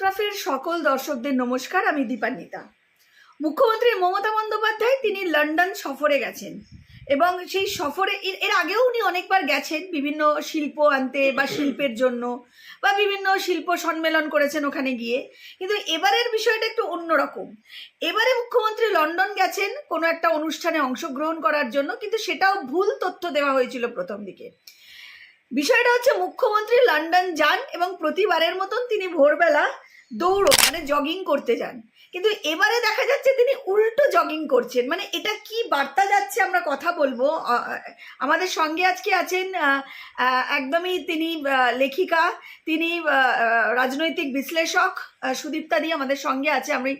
টেলিগ্রাফের সকল দর্শকদের নমস্কার। আমি দীপান্বিতা। মুখ্যমন্ত্রী মমতা বন্দ্যোপাধ্যায় তিনি লন্ডন সফরে গেছেন এবং সেই সফরে এর আগেও উনি অনেকবার গেছেন বিভিন্ন শিল্প আনতে বা শিল্পের জন্য, বা বিভিন্ন শিল্প সম্মেলন করেছেন ওখানে গিয়ে। কিন্তু এবারের বিষয়টা একটু অন্যরকম। এবারে মুখ্যমন্ত্রী লন্ডন গেছেন কোনো একটা অনুষ্ঠানে অংশগ্রহণ করার জন্য, কিন্তু সেটাও ভুল তথ্য দেওয়া হয়েছিল প্রথম দিকে। বিষয়টা হচ্ছে মুখ্যমন্ত্রী লন্ডন যান এবং প্রতিবারের মতন তিনি ভোরবেলা দৌড় মানে জগিং করতে যান, কিন্তু এবারে দেখা যাচ্ছে তিনি উল্টো জগিং করছেন। মানে এটা কি বার্তা যাচ্ছে আমরা কথা বলবো। আমাদের সঙ্গে আজকে আছেন একদমই তিনি লেখিকা, তিনি রাজনৈতিক বিশ্লেষক সুদীপ্তা দি আমাদের সঙ্গে আছে। আমি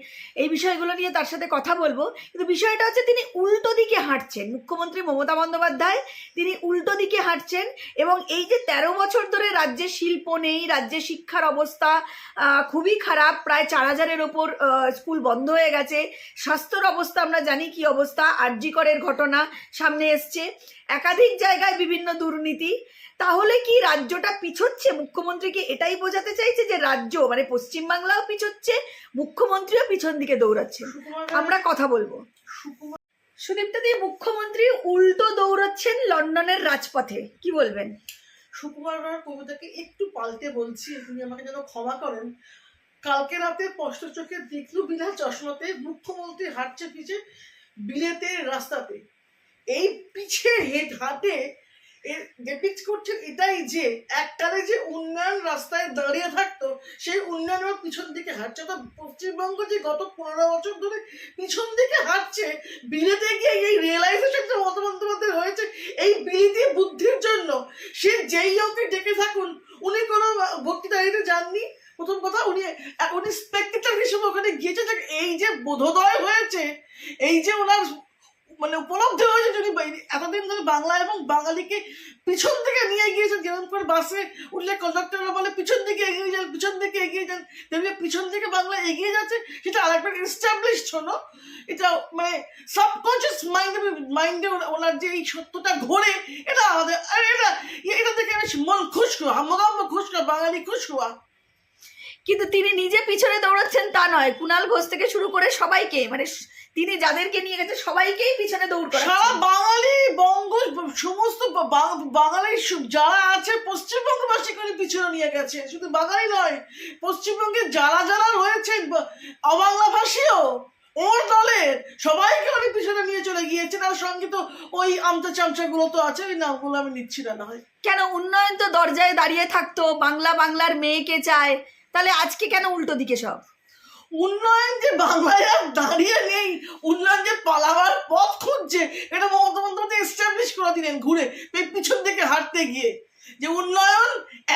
এই বিষয়গুলো নিয়ে তার সাথে কথা বলবো। কিন্তু বিষয়টা হচ্ছে তিনি উল্টো দিকে হাঁটছেন, মুখ্যমন্ত্রী মমতা বন্দ্যোপাধ্যায় তিনি উল্টো দিকে হাঁটছেন। এবং এই যে 13 বছর ধরে রাজ্যে শিল্প নেই, রাজ্যে শিক্ষার অবস্থা খুবই খারাপ, প্রায় 4000-এর ওপর স্কুল বন্ধ হয়ে গেছে, স্বাস্থ্যর অবস্থা আমরা জানি কি অবস্থা, আরজি করের ঘটনা সামনে এসছে, একাধিক জায়গায় বিভিন্ন দুর্নীতি। তাহলে কি রাজ্যটা পিছোচ্ছে? মুখ্যমন্ত্রী কি এটাই বোঝাতে চাইছে যে রাজ্য মানে পশ্চিমবাংলাও পিছোচ্ছে, মুখ্যমন্ত্রীও পিছন দিকে দৌড়াচ্ছে? আমরা কথা বলবো। সুদীপ্তা দি, মুখ্যমন্ত্রী উল্টো দৌড়াচ্ছেন লন্ডনের রাজপথে, কি বলবেন? সুকুমার রায়ের কবিতাকে একটু পাল্টে বলছি, তিনি আমাকে যেন ক্ষমা করেন। কালকে রাতে স্পষ্ট চোখে দেখলু বিনা চশমাতে, মুখ্যমন্ত্রী হাঁটছে পিছে বিলেতে রাস্তাতে। এই পিছে হাঁটে ডেপিক্ট করছে এটাই যে এককালে যে উন্নয়ন রাস্তায় দাঁড়িয়ে থাকতো, সেই উন্নয়নের পিছন দিকে হাঁটছে। তো পশ্চিমবঙ্গ যে গত 15 বছর ধরে পিছন দিকে হাঁটছে, বিলেতে গিয়ে এই রিয়েলাইজেশনটা মমতা বন্দ্যোপাধ্যায় হয়েছে এই বিলিতি বুদ্ধির জন্য। সে যেই ওকে ডেকে থাকুন, উনি কোনো বক্তৃতা দিতে যাননি। প্রথম কথা, উনি স্পেক্টেটর হিসেবে ওখানে গিয়েছে। এই যে বোধোদয় হয়েছে, এই যে ওনার মানে উপলব্ধি হয়েছে, যদি এতদিন ধরে বাংলা এবং বাঙালিকে পিছন দিকে নিয়ে গিয়েছেন, যেরকম করে বাসে উঠলে কন্ডাক্টররা বলে পিছন দিকে এগিয়ে যান, পিছন দিকে এগিয়ে যান, তেমনি পিছন দিকে বাংলা এগিয়ে যাচ্ছে। সেটা আরেকবার এস্টাবলিশড হলো। এটা মানে সাবকনসিয়াস মাইন্ডে ওনার যে এই সত্যটা ঘোরে, এটা আমাদের এটা থেকে মন খুশ হওয়া, আমরা খুশ হওয়া, বাঙালি খুশ হওয়া। কিন্তু তিনি নিজে পিছনে দৌড়াচ্ছেন তা নয়, কুণাল ঘোষ থেকে শুরু করে সবাইকে, মানে তিনি যাদেরকে নিয়ে গেছে সবাইকেই পিছনে দৌড় করাচ্ছেন। সারা বাঙালি সমস্ত বাঙালি যারা আছে পশ্চিমবঙ্গবাসী করে পিছনে নিয়ে গেছে। শুধু বাঙালি নয়, পশ্চিমবঙ্গে যারা যারা রয়েছে অবাংলাভাষীও ওর দলের সবাইকে উনি পিছনে নিয়ে চলে গিয়েছে। তার সঙ্গে তো ওই আমচা চামচা গুলো তো আছে, ওই নামগুলো আমি নিচ্ছি না হয়। কেন উন্নয়ন তো দরজায় দাঁড়িয়ে থাকতো, বাংলার মেয়েকে চায়, তাহলে আজকে কেন উল্টো দিকে সব? উন্নয়ন যে বাংলায় আর দাঁড়িয়ে নেই, উন্নয়ন যে পালাবার পথ খুঁজছে, এটা মমতা বন্দ্যোপাধ্যায় এস্টাবলিশ করে দিলেন ঘুরে পিছন দিকে হাঁটতে গিয়ে। যে উন্নয়ন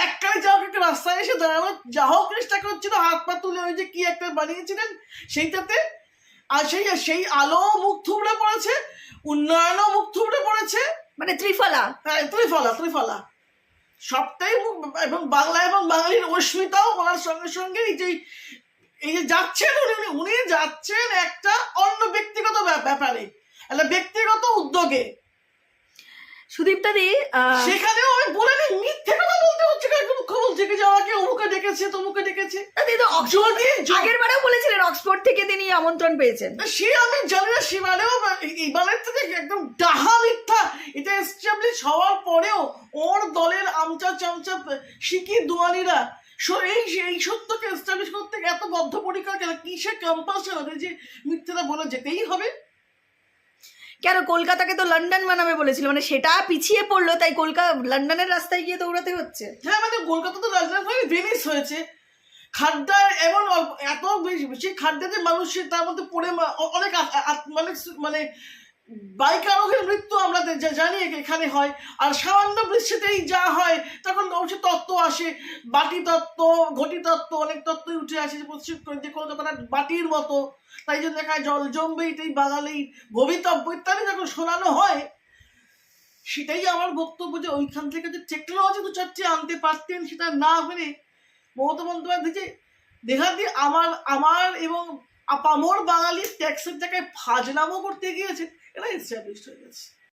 এককালে যা হোক একটা রাস্তায় এসে দাঁড়ানো, যা হোক চেষ্টা করছিল, হাত পা তুলে ওই যে কি একটা বানিয়েছিলেন সেইটাতে। আর সেই আলো মুখ থুবড়ে পড়েছে, উন্নয়নও মুখ থুবড়ে পড়েছে, মানে ত্রিফলা। হ্যাঁ, ত্রিফলা সবটাই। এবং বাংলা এবং বাঙালির অস্মিতাও ওনার সঙ্গে সঙ্গে এই যে যাচ্ছেন উনি যাচ্ছেন একটা অন্য ব্যক্তিগত ব্যাপারে, একটা ব্যক্তিগত উদ্যোগে। সুদীপ্তা দি, সেখানেও আমি বলে নি, মিথ্যে কথা বলতে হচ্ছে মুখ্যমন্ত্রীকে যে আমাকে অমুকে ডেকেছে তমুকে ডেকেছে। আগের বারেও বলেছিলেন অক্সফোর্ড থেকে তিনি আমন্ত্রণ পেয়েছেন। সে আমি জানি না, সেবারেও এইবারের থেকে একদম ডাহা মিথ্যা। এটা এস্টাবলিশ হওয়ার পরেও ওর দলের আমচা চামচা শিকি দুয়ানিরা এই সত্যকে এস্টাবলিশ করতে এত বদ্ধপরিকর কেন? কিসে কম্পালশন হবে যে মিথ্যাটা বলে যেতেই হবে? কেন কলকাতাকে তো লন্ডন বানাবে বলেছিল, মানে সেটা পিছিয়ে পড়লো, তাই লন্ডনের রাস্তায় গিয়ে দৌড়াতে হচ্ছে। হ্যাঁ, মানে কলকাতা তো লন্ডন হয়ে ভেনিস হয়েছে। খাড্ডা এমন এত বেশি খাড্ডাতে মানুষের তার মধ্যে পড়ে অনেক মানে বাইক আরোহীর মৃত্যু আমরা জানি এখানে হয়। আর সামান্য বৃষ্টিতেই যা হয়, তখন অবশ্যই তত্ত্ব আসে, বাটি তত্ত্ব, ঘটি তত্ত্ব, অনেক তত্ত্বই উঠে আসে যে কলকাতাটা বাটির মতো, তাই জন্য দেখায় জল জমবে, এটাই বাঙালির ভবিতব্য ইত্যাদি যখন শোনানো হয়। সেটাই আমার বক্তব্য যে ওইখান থেকে যে টেকনোলজি দু চারটে আনতে পারতেন, সেটা না হলে মমতা বন্দ্যোপাধ্যায় যে দেখা দিয়ে আমার এবং আপামর বাঙালির ট্যাক্সের জায়গায় ফাজলামো করতে গিয়েছে, এটা এস্টাবলিশড হয়ে গেছে।